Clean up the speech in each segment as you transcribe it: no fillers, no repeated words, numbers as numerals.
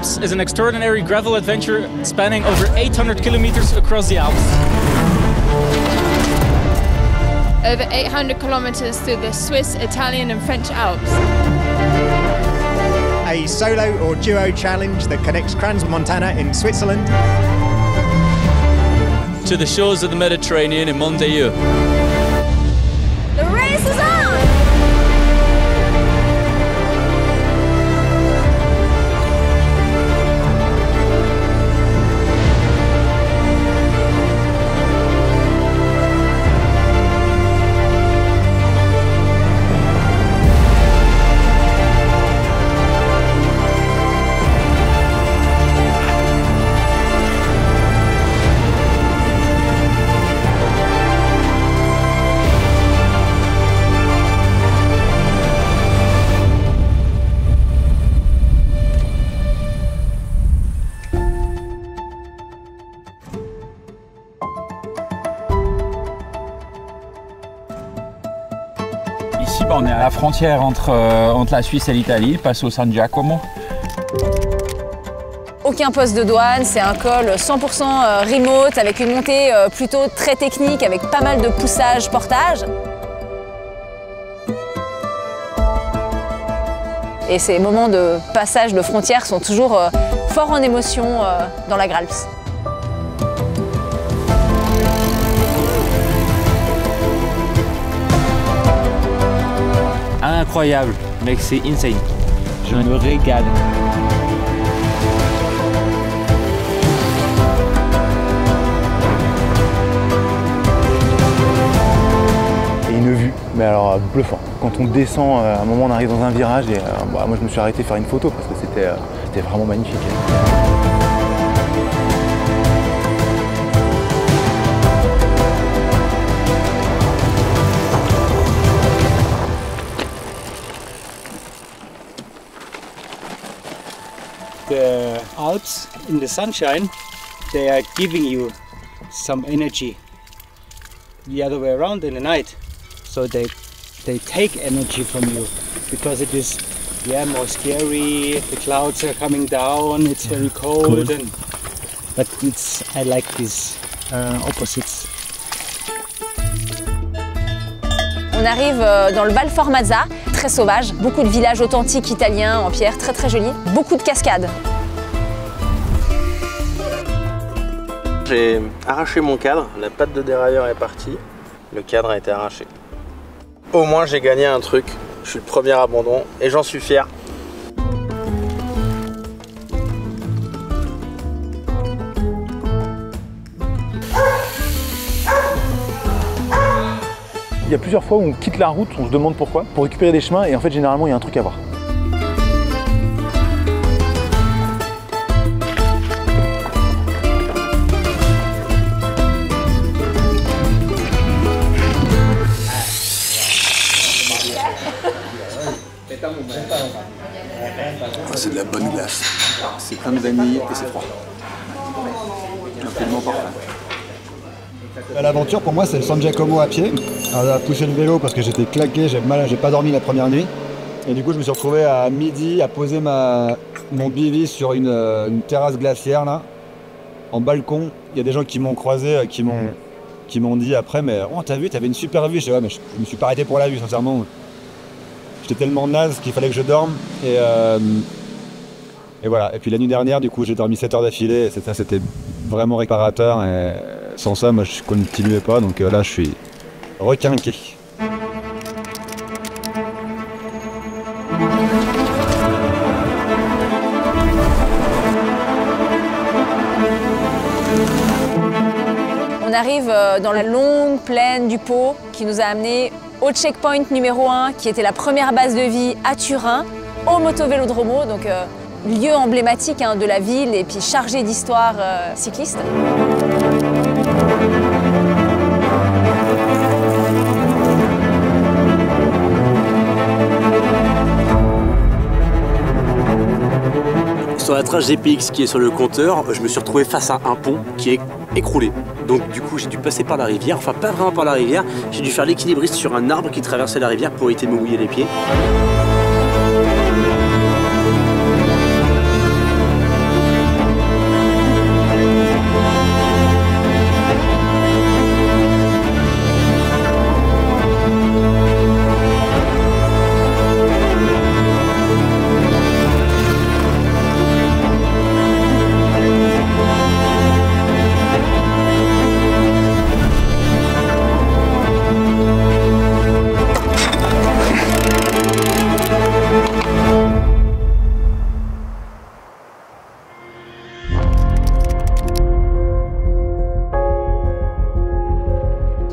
Alps is an extraordinary gravel adventure spanning over 800 kilometers across the Alps. Over 800 kilometers through the Swiss, Italian and French Alps. A solo or duo challenge that connects Crans-Montana in Switzerland to the shores of the Mediterranean in Montailleux. The race is on! Ici, on est à la frontière entre la Suisse et l'Italie, Passo San Giacomo. Aucun poste de douane, c'est un col 100% remote avec une montée plutôt très technique avec pas mal de poussage, portage. Et ces moments de passage de frontières sont toujours forts en émotion dans la Gralps. Incroyable, mec, c'est insane. Je me régale. Et une vue, mais alors bluffant. Quand on descend, à un moment on arrive dans un virage et moi je me suis arrêté faire une photo parce que c'était vraiment magnifique. The Alps in the sunshine, they are giving you some energy. The other way around in the night, so they take energy from you because it is more scary. The clouds are coming down. It's very cold, but I like these opposites. On arrive dans le Val Formazza, très sauvage, beaucoup de villages authentiques italiens en pierre, très très jolis, beaucoup de cascades. J'ai arraché mon cadre, la patte de dérailleur est partie, le cadre a été arraché. Au moins j'ai gagné un truc, je suis le premier abandon et j'en suis fier. Il y a plusieurs fois où on quitte la route, on se demande pourquoi, pour récupérer des chemins et en fait généralement il y a un truc à voir. C'est de la bonne glace. C'est plein de vanille et c'est froid. Absolument parfait. L'aventure pour moi c'est le San Giacomo à pied, à pousser le vélo parce que j'étais claqué, j'ai pas dormi la première nuit. Et du coup je me suis retrouvé à midi à poser mon bivy sur une terrasse glaciaire là, en balcon. Il y a des gens qui m'ont croisé, qui m'ont dit après mais oh t'as vu, t'avais une super vue. Je dis ouais mais je me suis pas arrêté pour la vue sincèrement. J'étais tellement naze qu'il fallait que je dorme et voilà. Et puis la nuit dernière du coup j'ai dormi 7 heures d'affilée et c'était vraiment réparateur et sans ça moi je continuais pas donc là je suis requinqué. On arrive dans la longue plaine du Pô qui nous a amenés au checkpoint numéro 1 qui était la première base de vie à Turin, au Motovélodromo, donc lieu emblématique de la ville et puis chargé d'histoire cycliste. Sur la trace GPX qui est sur le compteur, je me suis retrouvé face à un pont qui est écroulé. Donc du coup j'ai dû passer par la rivière, enfin pas vraiment par la rivière, j'ai dû faire l'équilibriste sur un arbre qui traversait la rivière pour éviter de me mouiller les pieds.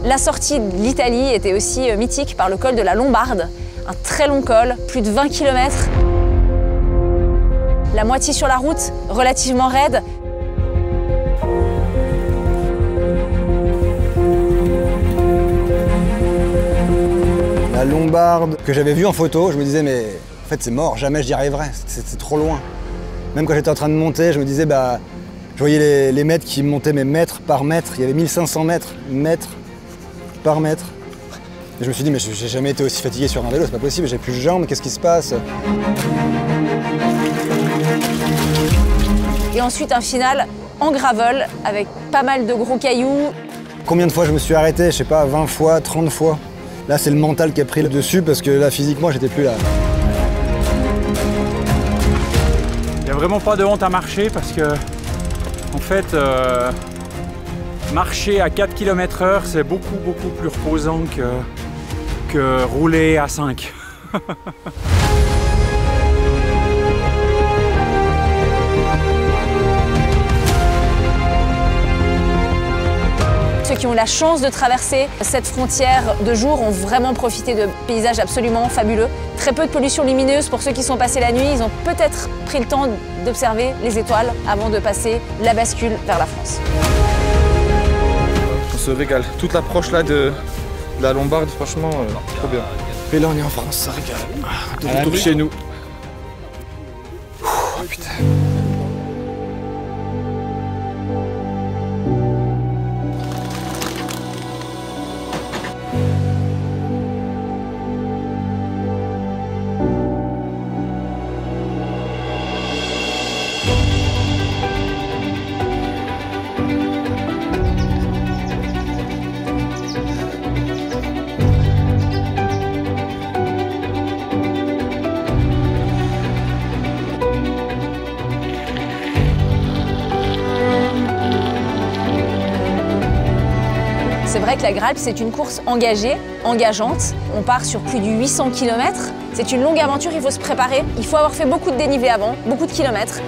La sortie de l'Italie était aussi mythique par le col de la Lombarde, un très long col, plus de 20 km. La moitié sur la route, relativement raide. La Lombarde que j'avais vue en photo, je me disais mais en fait c'est mort, jamais j'y arriverai, c'est trop loin. Même quand j'étais en train de monter, je me disais bah je voyais les mètres qui montaient mais mètre par mètre, il y avait 1500 mètres, mètre par mètre. Et je me suis dit mais j'ai jamais été aussi fatigué sur un vélo, c'est pas possible, j'ai plus de jambes, qu'est-ce qui se passe? Et ensuite un final en gravel avec pas mal de gros cailloux. Combien de fois je me suis arrêté? Je sais pas, 20 fois, 30 fois. Là, c'est le mental qui a pris le dessus parce que là, physiquement, j'étais plus là. Il n'y a vraiment pas de honte à marcher parce que, en fait, marcher à 4 km/h, c'est beaucoup plus reposant que rouler à 5. Ceux qui ont la chance de traverser cette frontière de jour ont vraiment profité de paysages absolument fabuleux. Très peu de pollution lumineuse pour ceux qui sont passés la nuit. Ils ont peut-être pris le temps d'observer les étoiles avant de passer la bascule vers la France. On se régale. Toute l'approche là de la Lombarde, franchement, trop bien. Et là on est en France, ça régale. De retour chez nous. Oh, putain. C'est vrai que la Gralp, c'est une course engagée, engageante. On part sur plus de 800 km. C'est une longue aventure, il faut se préparer. Il faut avoir fait beaucoup de dénivelé avant, beaucoup de kilomètres.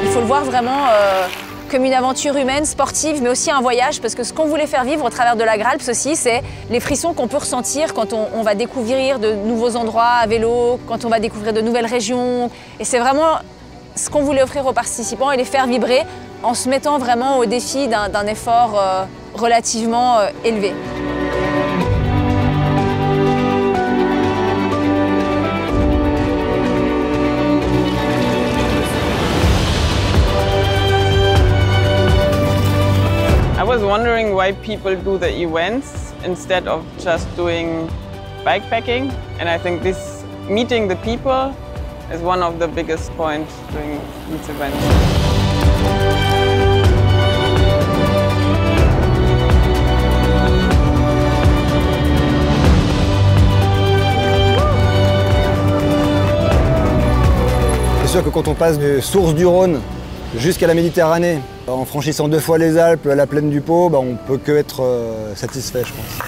Il faut le voir vraiment comme une aventure humaine, sportive, mais aussi un voyage, parce que ce qu'on voulait faire vivre au travers de la Gralp aussi, c'est les frissons qu'on peut ressentir quand on va découvrir de nouveaux endroits à vélo, quand on va découvrir de nouvelles régions. Et c'est vraiment ce qu'on voulait offrir aux participants et les faire vibrer en se mettant vraiment au défi d'un effort relativement élevé. I was wondering why people do the events instead of just doing bikepacking, and I think this meeting the people is one of the biggest points during these events. C'est sûr que quand on passe des sources du Rhône jusqu'à la Méditerranée, en franchissant 2 fois les Alpes, la plaine du Pô, bah on peut que être satisfait, je pense.